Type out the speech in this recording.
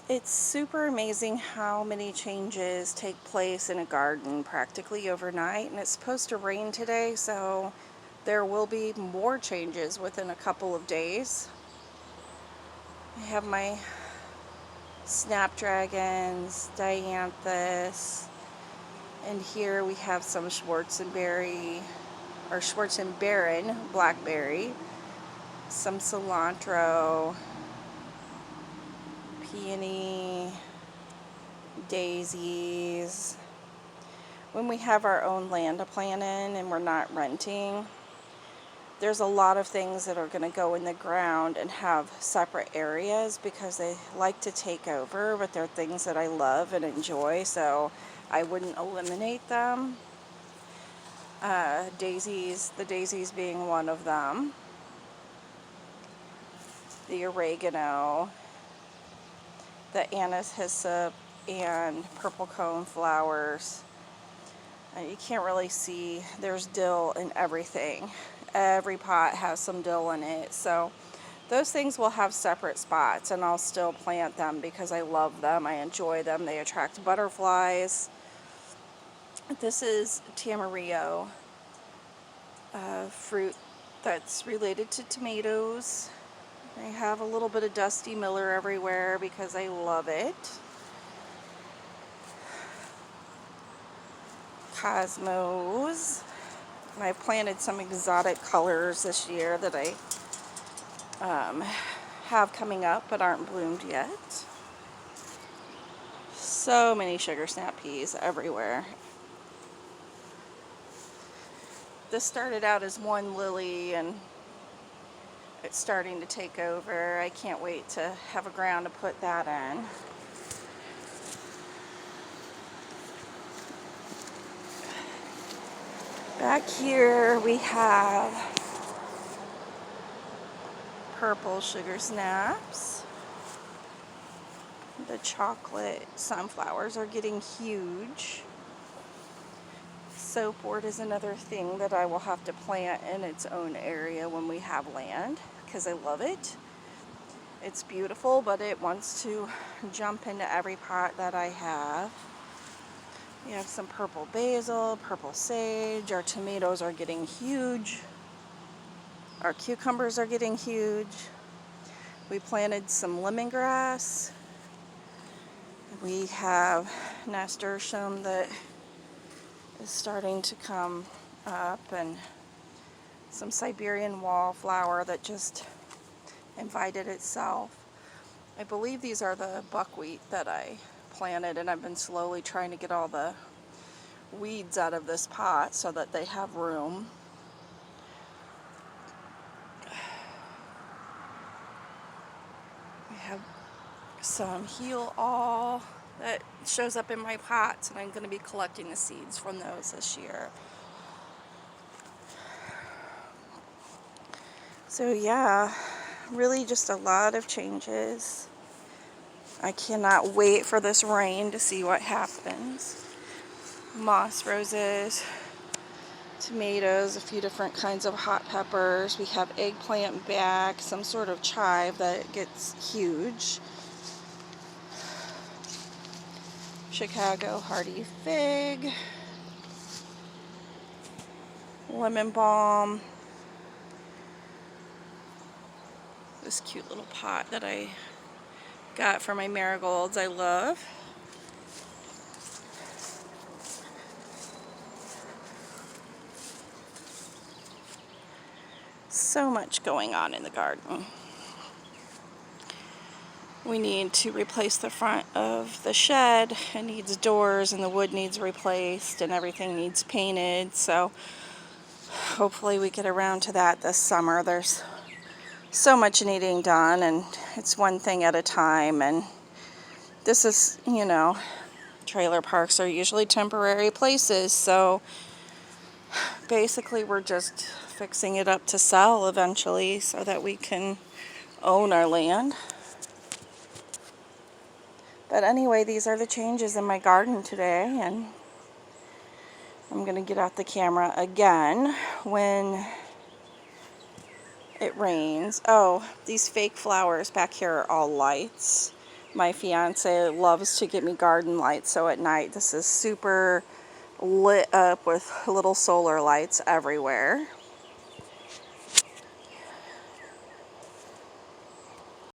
It's super amazing how many changes take place in a garden practically overnight, and it's supposed to rain today, so there will be more changes within a couple of days. I have my snapdragons, dianthus, and here we have some schwarzenberry or schwarzenbeeren blackberry, some cilantro, peony, daisies. When we have our own land to plant in and we're not renting, there's a lot of things that are going to go in the ground and have separate areas because they like to take over, but they're things that I love and enjoy, so I wouldn't eliminate them. The daisies being one of them. The oregano, the anise hyssop, and purple cone flowers. You can't really see, there's dill in everything. Every pot has some dill in it, so those things will have separate spots, and I'll still plant them because I love them, I enjoy them, they attract butterflies. This is tamarillo, fruit that's related to tomatoes. I have a little bit of Dusty Miller everywhere because I love it. Cosmos. And I planted some exotic colors this year that I have coming up but aren't bloomed yet. So many sugar snap peas everywhere. This started out as one lily and it's starting to take over. I can't wait to have a ground to put that in. Back here we have purple sugar snaps. The chocolate sunflowers are getting huge. Soapwort is another thing that I will have to plant in its own area when we have land because I love it. It's beautiful, but it wants to jump into every pot that I have. We have some purple basil, purple sage. Our tomatoes are getting huge. Our cucumbers are getting huge. We planted some lemongrass. We have nasturtium that is starting to come up, and some Siberian wallflower that just invited itself. I believe these are the buckwheat that I planted, and I've been slowly trying to get all the weeds out of this pot so that they have room. We have some heal all that shows up in my pots, and I'm going to be collecting the seeds from those this year. So yeah, really just a lot of changes. I cannot wait for this rain to see what happens. Moss roses, tomatoes, a few different kinds of hot peppers. We have eggplant back, some sort of chive that gets huge. Chicago hardy fig. Lemon balm. This cute little pot that I got for my marigolds I love. So much going on in the garden. We need to replace the front of the shed. It needs doors and the wood needs replaced and everything needs painted, so hopefully we get around to that this summer. There's so much needing done, and it's one thing at a time, and this is, you know, trailer parks are usually temporary places, so basically we're just fixing it up to sell eventually so that we can own our land. But anyway, these are the changes in my garden today, and I'm going to get out the camera again when it rains. Oh, these fake flowers back here are all lights. My fiance loves to get me garden lights, so at night this is super lit up with little solar lights everywhere.